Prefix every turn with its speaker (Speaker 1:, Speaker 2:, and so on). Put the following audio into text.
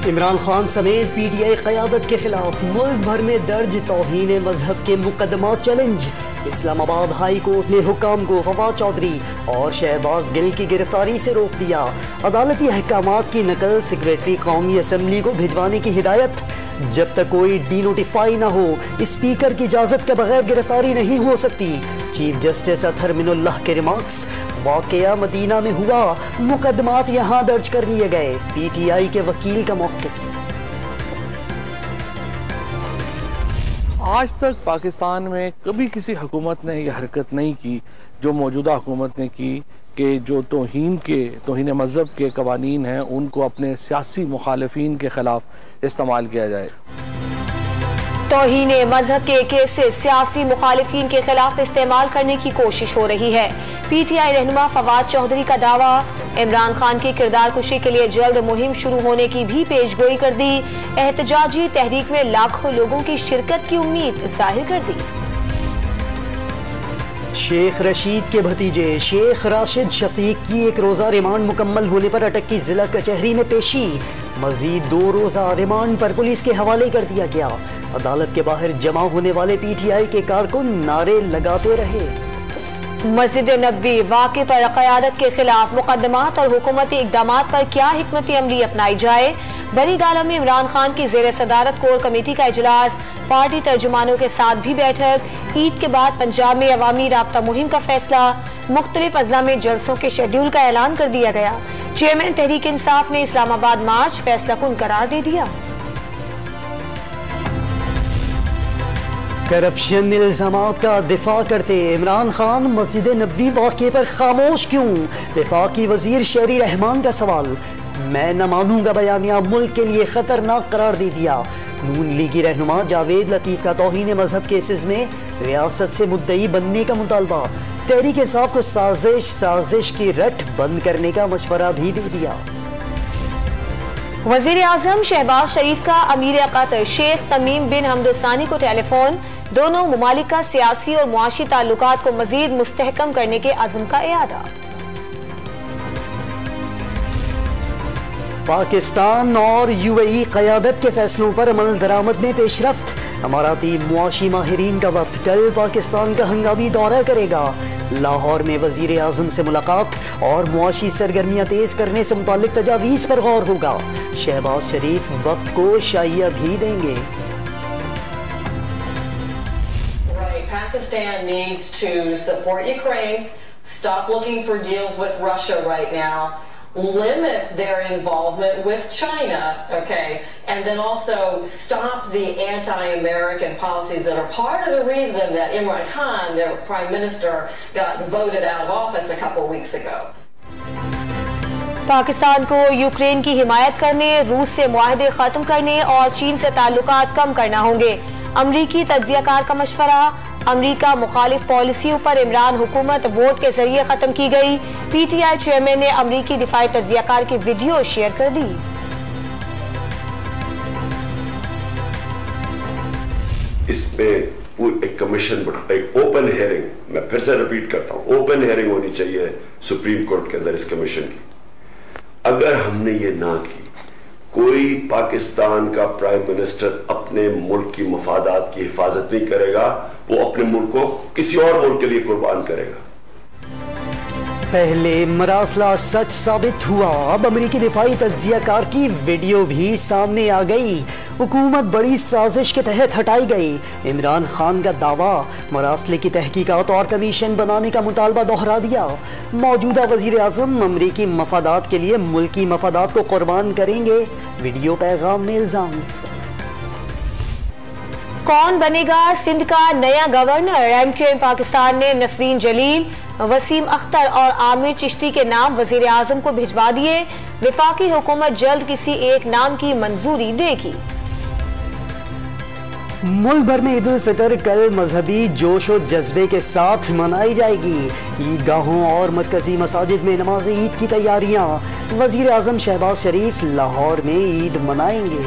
Speaker 1: عمران خان سمیت P T I قیادت کے خلاف ملک بھر میں درج توہین مذہب کے مقدمات چیلنج۔ اسلام آباد ہائی کورٹ نے حکام کو فواد چودھری اور شہباز گل کی گرفتاری سے روک دیا۔ عدالتی احکامات کی نقل سیکریٹری قومی اسمبلی کو بھجوانے کی ہدایت۔ جب تک کوئی ڈی نوٹیفائی نہ ہو اسپیکر کی اجازت کے بغیر گرفتاری نہیں ہو سکتی۔ چیف جسٹس اطہر من اللہ کے ریمارکس۔ واقعہ مدینہ میں ہوا، مقدمات یہاں درج کر لیے گئے، پی ٹی آئی کے وکیل کا موقف۔
Speaker 2: آج تک پاکستان میں کبھی کسی حکومت نے یہ حرکت نہیں کی جو موجودہ حکومت نے کی کہ جو توہین مذہب کے قوانین ہیں ان کو اپنے سیاسی مخالفین کے خلاف استعمال کیا جائے۔
Speaker 3: توہین مذہب کے کیسز سیاسی مخالفین کے خلاف استعمال کرنے کی کوشش ہو رہی ہے۔ پی ٹی آئی رہنما فواد چودھری کا دعویٰ، عمران خان کی کردار کشی کے لیے جلد مہم شروع ہونے کی بھی پیش گوئی کر دی۔ احتجاجی تحریک میں لاکھوں لوگوں کی شرکت کی امید ظاہر کر دی۔
Speaker 1: شیخ رشید کے بھتیجے شیخ راشد شفیق کی ایک روزہ ریمانڈ مکمل ہونے پر اٹک کی ضلع کچہری میں پیشی۔ مزید 2 روزہ ریمانڈ پر پولیس کے حوالے کر دیا گیا۔ عدالت کے باہر جمع ہونے والے پی ٹی آئی کے کارکن نعرے لگاتے رہے۔
Speaker 3: مسجد نبوی واقعے پر قیادت کے خلاف مقدمات اور حکومتی اقدامات پر کیا حکمت عملی اپنائی جائے؟ بری گالہ میں عمران خان کی زیر صدارت کور کمیٹی کا اجلاس، پارٹی ترجمانوں کے ساتھ بھی بیٹھک۔ عید کے بعد پنجاب میں عوامی رابطہ مہم کا فیصلہ، مختلف اضلاع میں جلسوں کے شیڈول کا اعلان کر دیا گیا۔ چیئرمین تحریک انصاف نے اسلام آباد مارچ فیصلہ کن قرار دے دیا۔
Speaker 1: کرپشن الزامات کا دفاع کرتے عمران خان مسجد نبوی واقعے پر خاموش کیوں؟ وفاقی وزیر شہری رحمان کا سوال، میں نہ مانوں گا بیانیہ ملک کے لیے خطرناک قرار دے دیا۔ نون لیگی رہنما جاوید لطیف کا توہین مذہب کیسز میں ریاست سے مدعی بننے کا مطالبہ، تحریک انصاف کو سازش کی رٹ بند کرنے کا مشورہ بھی دے دیا۔
Speaker 3: وزیر اعظم شہباز شریف کا امیر قطر شیخ تمیم بن حمد ثانی کو ٹیلی فون، دونوں ممالک کا سیاسی اور معاشی تعلقات کو مزید مستحکم کرنے کے عزم کا اعادہ۔
Speaker 1: پاکستان اور یو اے ای قیادت کے فیصلوں پر عمل درآمد میں پیش رفت۔ اماراتی معاشی ماہرین کا وفد کل پاکستان کا ہنگامی دورہ کرے گا۔ لاہور میں وزیر اعظم سے ملاقات اور معاشی سرگرمیاں تیز کرنے سے متعلق تجاویز پر غور ہوگا۔ شہباز شریف وفد کو شائعہ بھی دیں گے۔
Speaker 4: Pakistan needs to support Ukraine, stop looking for deals with Russia right now, limit their involvement with China, okay, and then also stop the anti-American policies that are part of the reason that Imran Khan, their prime minister, got voted out of office a couple of weeks ago.
Speaker 3: Pakistan کو Ukraine کی حمایت کرنے، روس سے معاہدے ختم کرنے اور چین سے تعلقات کم کرنا ہوں گے۔ امریکی تجزیہ کار کا مشورہ، امریکہ مخالف پالیسیوں پر عمران حکومت ووٹ کے ذریعے ختم کی گئی۔ پی ٹی آئی چیئرمین نے امریکی دفاعی تجزیہ کار کی ویڈیو شیئر کر دی۔
Speaker 5: اس میں ایک کمیشن، ایک اوپن ہیئرنگ، میں پھر سے ریپیٹ کرتا ہوں، اوپن ہیئرنگ ہونی چاہیے سپریم کورٹ کے اندر اس کمیشن کی۔ اگر ہم نے یہ نہ کی، کوئی پاکستان کا پرائم منسٹر اپنے ملک کی مفادات کی حفاظت نہیں کرے گا، وہ اپنے ملک کو کسی اور ملک کے لیے قربان کرے گا۔
Speaker 1: پہلے مراسلہ سچ ثابت ہوا، اب امریکی دفاعی تجزیہ کار کی ویڈیو بھی سامنے آ گئی۔ حکومت بڑی سازش کے تحت ہٹائی گئی۔ عمران خان کا دعویٰ، مراسلے کی تحقیقات اور کمیشن بنانے کا مطالبہ دہرا دیا۔ موجودہ وزیر اعظم امریکی مفادات کے لیے ملکی مفادات کو قربان کریں گے، ویڈیو پیغام میں الزام۔
Speaker 3: کون بنے گا سندھ کا نیا governor? M Q M Pakistan نے نسرین جلیل، وسیم اختر اور عامر چشتی کے نام وزیر اعظم کو بھجوا دیے۔ وفاقی حکومت جلد کسی ایک نام کی منظوری دے گی۔
Speaker 1: ملک بھر میں عید الفطر کل مذہبی جوش و جذبے کے ساتھ منائی جائے گی۔ عیدگاہوں اور مرکزی مساجد میں نماز عید کی تیاریاں۔ وزیر اعظم شہباز شریف لاہور میں عید منائیں گے۔